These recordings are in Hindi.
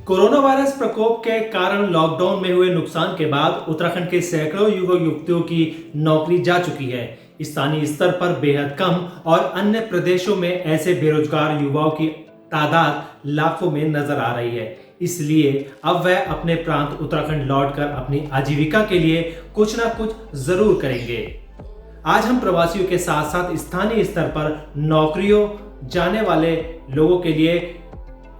कोरोना वायरस प्रकोप के कारण लॉकडाउन में हुए नुकसान के बाद उत्तराखंड के सैकड़ों युवक युवतियों की नौकरी जा चुकी है। स्थानीय स्तर पर बेहद कम और अन्य प्रदेशों में ऐसे बेरोजगार युवाओं की तादाद लाखों में नजर आ रही है। इसलिए अब वह अपने प्रांत उत्तराखंड लौटकर अपनी आजीविका के लिए कुछ ना कुछ जरूर करेंगे। आज हम प्रवासियों के साथ साथ स्थानीय स्तर पर नौकरियों जाने वाले लोगों के लिए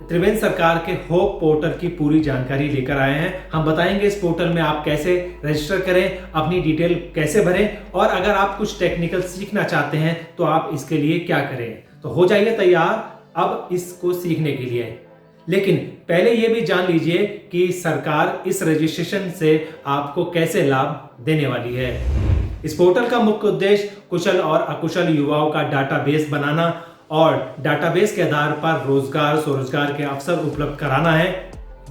त्रिवेंद्र सरकार के होप पोर्टल की पूरी जानकारी लेकर आए हैं। हम बताएंगे इस पोर्टल में आप कैसे रजिस्टर करें, अपनी डिटेल कैसे भरें और अगर आप कुछ टेक्निकल सीखना चाहते हैं तो आप इसके लिए क्या करें। तो हो जाइए तैयार अब इसको सीखने के लिए। लेकिन पहले ये भी जान लीजिए कि सरकार इस रजिस्ट्रेशन से आपको कैसे लाभ देने वाली है। इस पोर्टल का मुख्य उद्देश्य कुशल और अकुशल युवाओं का डाटाबेस बनाना और डाटाबेस के आधार पर रोजगार स्वरोजगार के अवसर उपलब्ध कराना है।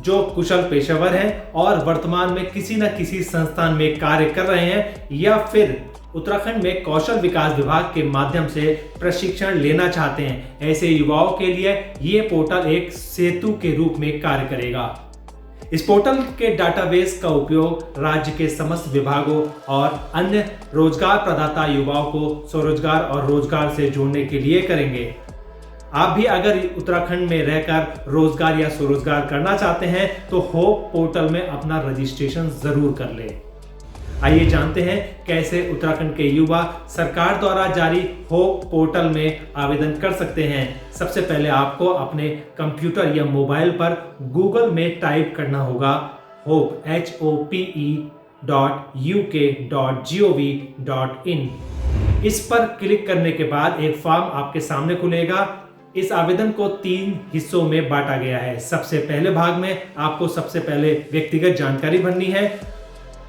जो कुशल पेशेवर हैं और वर्तमान में किसी न किसी संस्थान में कार्य कर रहे हैं या फिर उत्तराखंड में कौशल विकास विभाग के माध्यम से प्रशिक्षण लेना चाहते हैं, ऐसे युवाओं के लिए ये पोर्टल एक सेतु के रूप में कार्य करेगा। इस पोर्टल के डाटाबेस का उपयोग राज्य के समस्त विभागों और अन्य रोजगार प्रदाता युवाओं को स्वरोजगार और रोजगार से जोड़ने के लिए करेंगे। आप भी अगर उत्तराखंड में रहकर रोजगार या स्वरोजगार करना चाहते हैं तो होप पोर्टल में अपना रजिस्ट्रेशन जरूर कर लें। आइए जानते हैं कैसे उत्तराखंड के युवा सरकार द्वारा जारी होप पोर्टल में आवेदन कर सकते हैं। सबसे पहले आपको अपने कंप्यूटर या मोबाइल पर गूगल में टाइप करना होगा hope.uk.gov.in। इस पर क्लिक करने के बाद एक फॉर्म आपके सामने खुलेगा। इस आवेदन को 3 हिस्सों में बांटा गया है। सबसे पहले भाग में आपको सबसे पहले व्यक्तिगत जानकारी भरनी है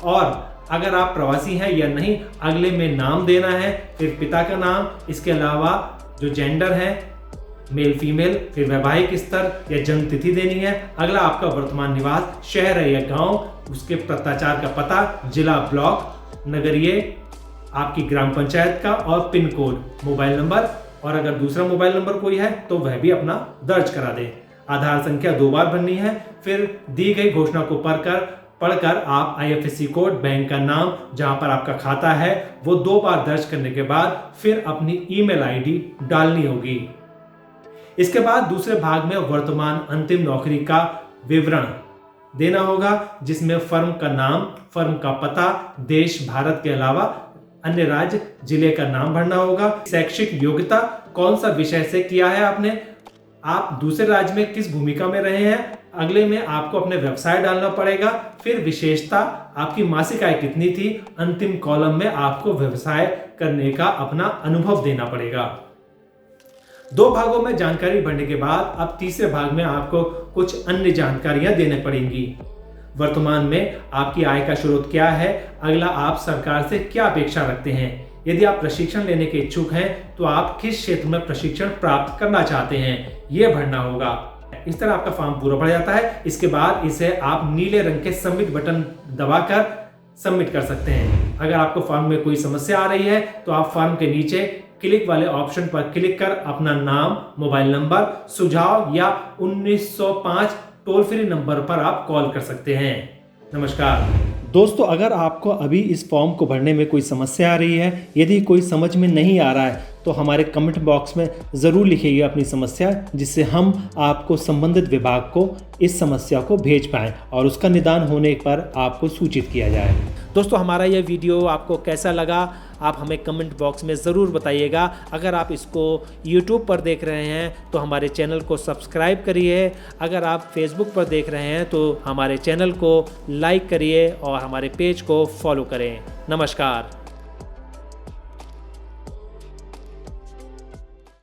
और अगर आप प्रवासी हैं या नहीं अगले में नाम देना है, फिर पिता का नाम, इसके अलावा जो जेंडर है मेल फीमेल, फिर वैवाहिक स्तर या जन्म तिथि देनी है। अगला आपका वर्तमान निवास शहर है या गांव, उसके पत्राचार का पता, जिला ब्लॉक नगरीय, आपकी ग्राम पंचायत का और पिन कोड, मोबाइल नंबर और अगर दूसरा मोबाइल नंबर कोई है तो वह भी अपना दर्ज करा दे। आधार संख्या 2 बार भरनी है। फिर दी गई घोषणा को पढ़कर आप IFSC कोड, बैंक का नाम जहां पर आपका खाता है वो 2 बार दर्ज करने के बाद फिर अपनी ईमेल ID डालनी होगी। इसके बाद दूसरे भाग में वर्तमान अंतिम नौकरी का विवरण देना होगा जिसमें फर्म का नाम, फर्म का पता, देश भारत के अलावा अन्य राज्य जिले का नाम भरना होगा। शैक्षिक योग्यता, कौन सा विषय से किया है आपने, आप दूसरे राज्य में किस भूमिका में रहे हैं। अगले में आपको अपने व्यवसाय डालना पड़ेगा। फिर विशेषता, आपकी मासिक आय कितनी थी। अंतिम कॉलम में आपको व्यवसाय करने का अपना अनुभव देना पड़ेगा। 2 भागों में जानकारी भरने के बाद अब तीसरे भाग में आपको कुछ अन्य जानकारियां देने पड़ेंगी। वर्तमान में आपकी आय का स्रोत क्या है, अगला आप सरकार से क्या अपेक्षा रखते हैं, यदि आप प्रशिक्षण लेने के इच्छुक हैं तो आप किस क्षेत्र में प्रशिक्षण प्राप्त करना चाहते हैं, यह भरना होगा। इस तरह आपका फॉर्म पूरा भर जाता है। इसके बाद इसे आप नीले रंग के सबमिट बटन दबाकर सबमिट कर सकते हैं। अगर आपको फॉर्म में कोई समस्या आ रही है तो आप फॉर्म के नीचे क्लिक वाले ऑप्शन पर क्लिक कर अपना नाम, मोबाइल नंबर, सुझाव या 1905 टोल फ्री नंबर पर आप कॉल कर सकते हैं। नमस्कार दोस्तों, अगर आपको अभी इस फॉर्म को भरने में कोई समस्या आ रही है, यदि कोई समझ में नहीं आ रहा है तो हमारे कमेंट बॉक्स में ज़रूर लिखिएगा अपनी समस्या, जिससे हम आपको संबंधित विभाग को इस समस्या को भेज पाएँ और उसका निदान होने पर आपको सूचित किया जाए। दोस्तों, हमारा यह वीडियो आपको कैसा लगा आप हमें कमेंट बॉक्स में ज़रूर बताइएगा। अगर आप इसको YouTube पर देख रहे हैं तो हमारे चैनल को सब्सक्राइब करिए। अगर आप Facebook पर देख रहे हैं तो हमारे चैनल को लाइक करिए और हमारे पेज को फॉलो करें। नमस्कार।